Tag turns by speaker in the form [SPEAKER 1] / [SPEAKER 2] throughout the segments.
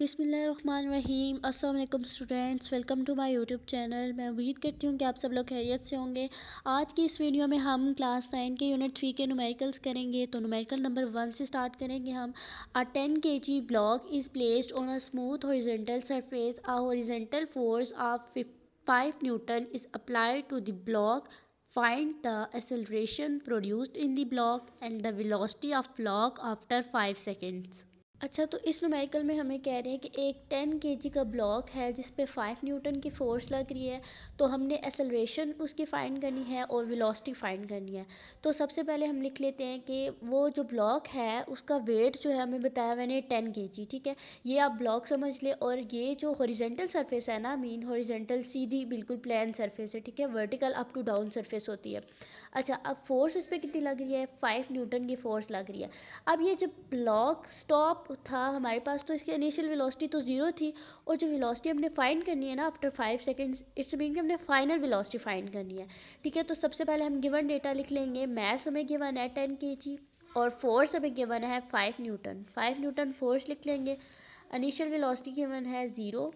[SPEAKER 1] बिस्मिल्लाहिर्रहमानिर्रहीम। अस्सलाम वालेकुम students, welcome to my YouTube channel. मैं उम्मीद करती हूँ कि आप सब लोग खैरियत से होंगे। आज की इस वीडियो में हम क्लास 9 के यूनिट 3 के न्यूमेरिकल्स करेंगे। तो न्यूमेरिकल नंबर 1 से स्टार्ट करेंगे हम। A 10 kg block is placed on a smooth horizontal surface. A horizontal force of 5 newton is applied to the block. Find the acceleration produced in the block and the velocity of block after 5 seconds। अच्छा, तो इस numerical में हमें कह रहे हैं कि एक 10 kg का ब्लॉक है जिस पे 5 न्यूटन की फ़ोर्स लग रही है। तो हमने एक्सेलरेशन उसकी फ़ाइंड करनी है और वेलोसिटी फ़ाइंड करनी है। तो सबसे पहले हम लिख लेते हैं कि वो जो ब्लॉक है उसका वेट जो है हमें बताया मैंने 10 kg, ठीक है। ये आप ब्लॉक समझ ले। और ये जो हॉरिजॉन्टल सरफेस है ना, मीन हॉरिजॉन्टल सीधी बिल्कुल प्लेन सरफेस है, ठीक है। Vertical up to down surface होती है। अच्छा, अब फोर्स इस पर कितनी लग रही है? 5 न्यूटन की फ़ोर्स लग रही है। अब ये जब ब्लॉक स्टॉप था हमारे पास तो इसकी इनिशियल वेलोसिटी तो ज़ीरो थी। और जो वेलोसिटी हमने फाइंड करनी है ना आफ्टर 5 सेकेंड्स, इट्स मीन कि हमने फाइनल वेलोसिटी फाइंड करनी है, ठीक है। तो सबसे पहले हम गिवन डेटा लिख लेंगे। मैस हमें गिवन है 10 kg और फोर्स हमें गिवन है 5 न्यूटन। 5 न्यूटन फोर्स लिख लेंगे। इनिशियल वेलोसिटी गिवन है 0।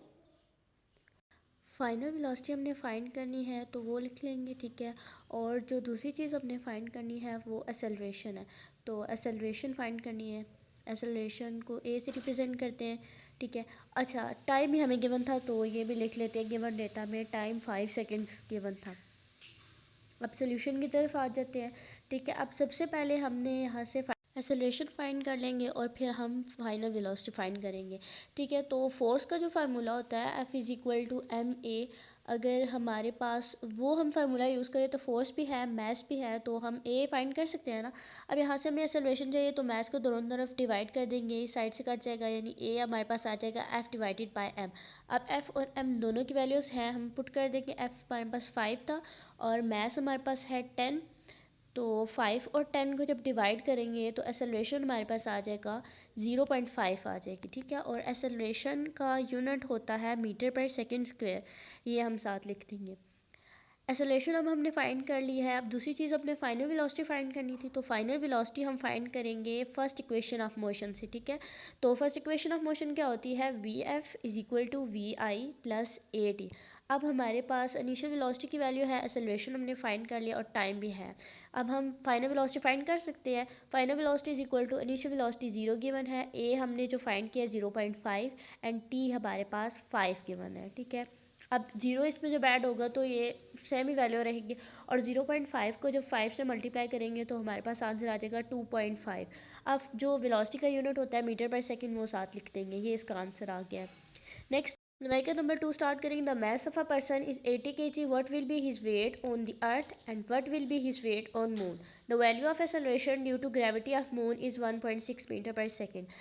[SPEAKER 1] फाइनल वेलोसिटी हमने फाइंड करनी है तो वो लिख लेंगे, ठीक है। और जो दूसरी चीज़ हमने फाइंड करनी है वो एक्सेलरेशन है। तो एक्सेलरेशन फाइंड करनी है। एक्सेलरेशन को ए से रिप्रेजेंट करते हैं, ठीक है। अच्छा, टाइम भी हमें गिवन था तो ये भी लिख लेते हैं। गिवन डेटा में टाइम 5 सेकेंड्स गिवन था। अब सोल्यूशन की तरफ आ जाते हैं, ठीक है। अब सबसे पहले हमने यहाँ से एक्सेलरेशन फाइंड कर लेंगे और फिर हम फाइनल वेलोसिटी फाइंड करेंगे, ठीक है। तो फोर्स का जो फार्मूला होता है F is equal to M A. अगर हमारे पास वो हम फार्मूला यूज़ करें तो फोर्स भी है मैस भी है तो हम ए फाइंड कर सकते हैं ना। अब यहाँ से हमें एक्सेलरेशन चाहिए तो मैस को दोनों तरफ डिवाइड कर देंगे, इस साइड से कट जाएगा, यानी ए हमारे पास आ जाएगा F डिवाइडेड बाय एम। अब F और M दोनों की वैल्यूज़ हैं, हम पुट कर देंगे। F हमारे पास 5 था और मैस हमारे पास है 10। तो 5 और 10 को जब डिवाइड करेंगे तो एक्सेलरेशन हमारे पास आ जाएगा 0.5 आ जाएगी, ठीक है। और एक्सेलरेशन का यूनिट होता है मीटर पर सेकंड स्क्वायर, ये हम साथ लिख देंगे। एक्सेलरेशन अब हमने फाइंड कर ली है। अब दूसरी चीज़ अपने फाइनल वेलोसिटी फाइंड करनी थी। तो फाइनल वेलोसिटी हम फाइंड करेंगे फर्स्ट इक्वेशन ऑफ मोशन से, ठीक है। तो फर्स्ट इक्वेशन ऑफ मोशन क्या होती है? V F is equal to V I plus A T. अब हमारे पास इनिशियल वेलोसिटी की वैल्यू है, एक्सेलरेशन हमने फाइंड कर लिया और टाइम भी है। अब हम फाइनल वेलोसिटी फाइंड कर सकते हैं। Final velocity is equal to initial velocity 0 given है, ए हमने जो फाइंड किया 0.5 एंड टी हमारे पास 5 गिवन है, ठीक है। अब 0 इसमें जब ऐड होगा तो ये सेम ही वैल्यू रहेगी। और 0.5 को जब 5 से मल्टीप्लाई करेंगे तो हमारे पास आंसर आ जाएगा 2.5। अब जो वेलोसिटी का यूनिट होता है मीटर पर सेकंड वो साथ लिख देंगे, ये इसका आंसर आ गया है। नेक्स्ट न्यूमेरिकल नंबर 2 स्टार्ट करेंगे। The mass of a person is 80 kg. What will be his weight on the earth and what will be his weight on moon? The value of acceleration due to gravity of moon is 1.6 meter per second.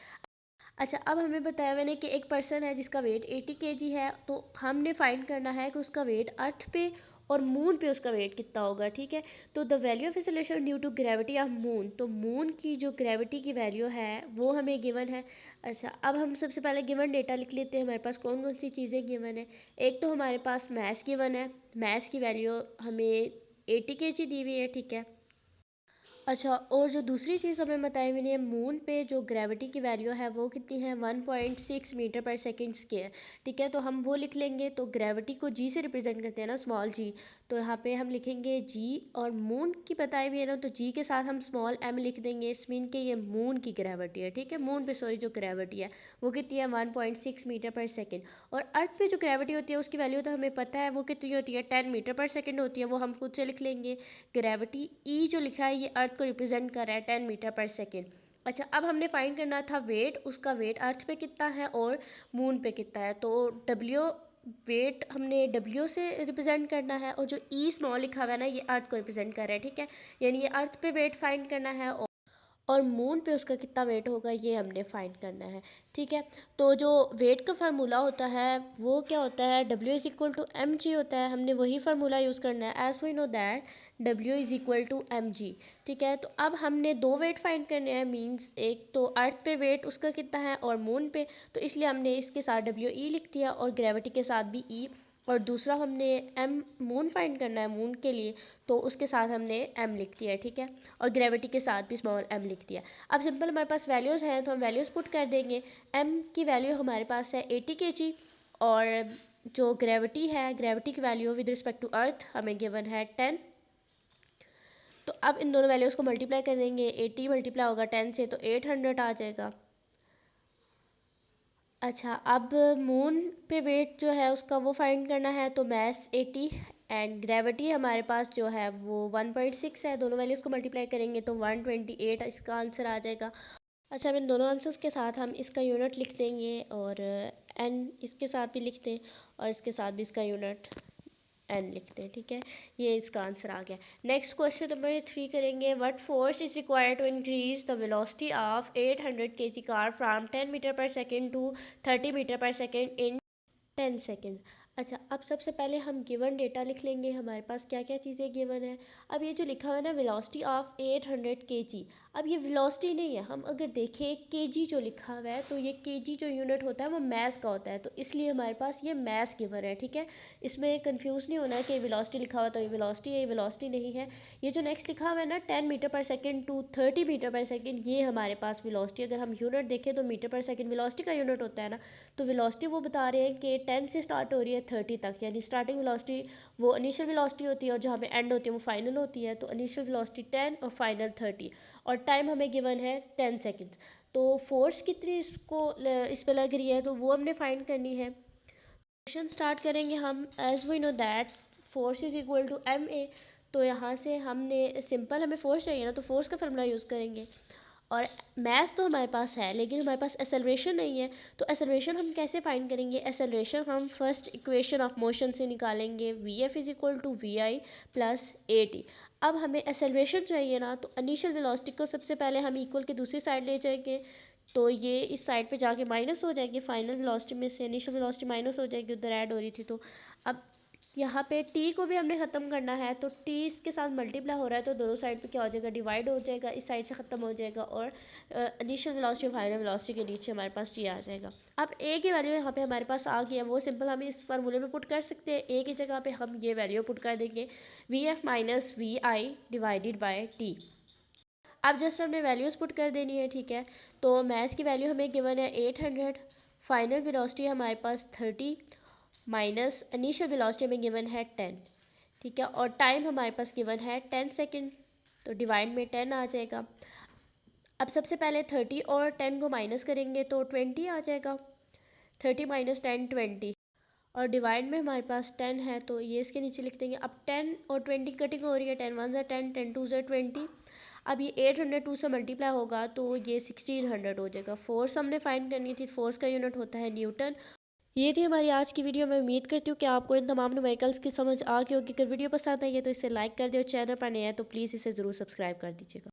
[SPEAKER 1] अच्छा, अब हमें बताया मैंने कि एक person है जिसका wait 80 kg है। तो हमने फाइंड करना है कि उसका वेट अर्थ पे और मून पे उसका वेट कितना होगा, ठीक है। तो the value of acceleration due to gravity of moon, तो मून की जो ग्रेविटी की वैल्यू है वो हमें गिवन है। अच्छा, अब हम सबसे पहले गिवन डेटा लिख लेते हैं। हमारे पास कौन कौन सी चीज़ें गिवन है? एक तो हमारे पास मैस गिवन है, मैस की वैल्यू हमें 80 kg दी हुई है, ठीक है। अच्छा, और जो दूसरी चीज़ हमें बताई मैंने, मून पे जो ग्रेविटी की वैल्यू है वो कितनी है? 1.6 मीटर पर सेकंड स्क्वायर, ठीक है। तो हम वो लिख लेंगे। तो ग्रेविटी को जी से रिप्रेजेंट करते हैं ना, स्मॉल जी। तो यहाँ पे हम लिखेंगे जी, और मून की बताई हुई है ना तो जी के साथ हम स्मॉल एम लिख देंगे। इट्स मीन कि ये मून की ग्रेविटी है, ठीक है। मून पे सॉरी जो ग्रेविटी है वो कितनी है? 1.6 मीटर पर सेकेंड। और अर्थ पे जो ग्रेविटी होती है उसकी वैल्यू तो हमें पता है वो कितनी होती है? 10 मीटर पर सेकेंड होती है, वो हम खुद से लिख लेंगे। ग्रेविटी ई जो लिखा है ये अर्थ को रिप्रेजेंट कर रहा है 10 मीटर पर सेकेंड। अच्छा, अब हमने फाइंड करना था वेट, उसका वेट अर्थ पे कितना है और मून पे कितना है। तो डब्ल्यू वेट हमने डब्ल्यू से रिप्रेजेंट करना है और जो ई स्मॉल लिखा हुआ है ना ये अर्थ को रिप्रेजेंट कर रहा है, ठीक है। यानी ये अर्थ पे वेट फाइंड करना है और मून पे उसका कितना वेट होगा ये हमने फाइंड करना है, ठीक है। तो जो वेट का फार्मूला होता है वो क्या होता है? W is equal to M G होता है। हमने वही फार्मूला यूज़ करना है। As we know that W is equal to M G, ठीक है। तो अब हमने दो वेट फाइंड करने हैं, मीन्स एक तो अर्थ पे वेट उसका कितना है और मून पे, तो इसलिए हमने इसके साथ W E लिख दिया और ग्रेविटी के साथ भी E। और दूसरा हमने एम मून फाइंड करना है मून के लिए, तो उसके साथ हमने एम लिख दिया है, ठीक है। और ग्रेविटी के साथ भी स्मॉल एम लिख दिया। अब सिंपल हमारे पास वैल्यूज़ हैं तो हम वैल्यूज़ पुट कर देंगे। एम की वैल्यू हमारे पास है 80 kg, और जो ग्रेविटी है, ग्रेविटी की value with respect to earth हमें गिवन है 10। तो अब इन दोनों वैल्यूज़ को मल्टीप्लाई कर देंगे। 80 मल्टीप्लाई होगा 10 से तो 800 आ जाएगा। अच्छा, अब मून पे वेट जो है उसका वो फाइंड करना है, तो मैस 80 एंड ग्रेविटी हमारे पास जो है वो 1.6 है। दोनों वैल्यूज़ को मल्टीप्लाई करेंगे तो 128 इसका आंसर आ जाएगा। अच्छा, अब इन दोनों आंसर्स के साथ हम इसका यूनिट लिख देंगे, और एन इसके साथ भी लिख दें और इसके साथ भी इसका यूनिट एन लिखते हैं, ठीक है। ये इसका आंसर आ गया। नेक्स्ट क्वेश्चन नंबर 3 करेंगे। What force is required to increase the velocity of 800 kg car from 10 metre per second to 30 metre per second in 10 second. अच्छा, अब सबसे पहले हम गिवन डेटा लिख लेंगे, हमारे पास क्या क्या चीज़ें गिवन है। अब ये जो लिखा हुआ है ना वेलोसिटी ऑफ 800 kg, अब ये वेलोसिटी नहीं है, हम अगर देखें केजी जो लिखा हुआ है तो ये केजी जो यूनिट होता है वो मैस का होता है, तो इसलिए हमारे पास ये मैस गिवन है, ठीक है। इसमें कंफ्यूज नहीं होना है कि वेलोसिटी लिखा हुआ तो ये वेलोसिटी है, ये वेलोसिटी नहीं है। ये जो नेक्स्ट लिखा हुआ है ना 10 metre per second to 30 metre per second, ये हमारे पास वेलोसिटी, अगर हम यूनिट देखें तो मीटर पर सेकेंड वेलोसिटी का यूनिट होता है ना, तो वेलोसिटी वो बता रहे हैं कि 10 से स्टार्ट हो रही है 30 तक, यानी स्टार्टिंग वेलोसिटी वो इनिशियल वेलोसिटी होती है और जहाँ पे एंड होती है वो फाइनल होती है। तो इनिशियल वेलोसिटी 10 और फाइनल 30, और टाइम हमें गिवन है 10 सेकेंड्स। तो फोर्स कितनी इस पर लग रही है तो वो हमने फाइंड करनी है। क्वेश्चन स्टार्ट करेंगे हम। As we know that force is equal to M A, तो यहाँ से हमने सिंपल हमें फोर्स चाहिए ना, तो फोर्स का फॉर्मूला यूज़ करेंगे। और मैथ तो हमारे पास है लेकिन हमारे पास एक्सेलरेशन नहीं है, तो एक्सेलरेशन हम कैसे फाइंड करेंगे। एक्सेलरेशन हम फर्स्ट इक्वेशन ऑफ मोशन से निकालेंगे, V F is equal to V I plus A T. अब हमें एक्सेलरेशन चाहिए ना, तो इनिशियल वेलोसिटी को सबसे पहले हम इक्वल के दूसरी साइड ले जाएंगे, तो ये इस साइड पे जाके माइनस हो जाएगी। फाइनल वेलोसिटी में से इनिशियल वेलोसिटी माइनस हो जाएगी, उधर ऐड हो रही थी। तो अब यहाँ पे टी को भी हमने ख़त्म करना है, तो टी इसके साथ मल्टीप्लाई हो रहा है तो दोनों साइड पे क्या हो जाएगा, डिवाइड हो जाएगा, इस साइड से ख़त्म हो जाएगा, और इनिशियल वेलोसिटी फाइनल वेलोसिटी के नीचे हमारे पास टी आ जाएगा। अब ए की वैल्यू यहाँ पे हमारे पास आ गई है, वो सिंपल हम इस फार्मूले में पुट कर सकते हैं। ए की जगह पे हम ये वैल्यू पुट कर देंगे, V F minus V I divided by T. अब जस्ट हमने वैल्यूज़ पुट कर देनी है, ठीक है। तो मैथ्स की वैल्यू हमें गिवन है 800, फाइनल वेलोसिटी हमारे पास 30 माइनस इनिशियल वेलोसिटी हमें गिवन है 10, ठीक है। और टाइम हमारे पास गिवन है 10 सेकेंड, तो डिवाइड में 10 आ जाएगा। अब सबसे पहले 30 और 10 को माइनस करेंगे तो 20 आ जाएगा। 30 माइनस 10 20, और डिवाइड में हमारे पास 10 है तो ये इसके नीचे लिख देंगे। अब 10 और 20 कटिंग हो रही है, 10 1 ज़ा 10, 10 2 ज़ा 20। अब ये 802 से मल्टीप्लाई होगा तो ये 1600 हो जाएगा। फोर्स हमने फाइंड करनी थी, फोर्स का यूनिट होता है न्यूटन। ये थी हमारी आज की वीडियो। मैं उम्मीद करती हूँ कि आपको इन तमाम न्यूमेरिकल्स की समझ आ गई होगी। अगर वीडियो पसंद आई है तो इसे लाइक कर दियो, चैनल पर नया है तो प्लीज़ इसे ज़रूर सब्सक्राइब कर दीजिएगा।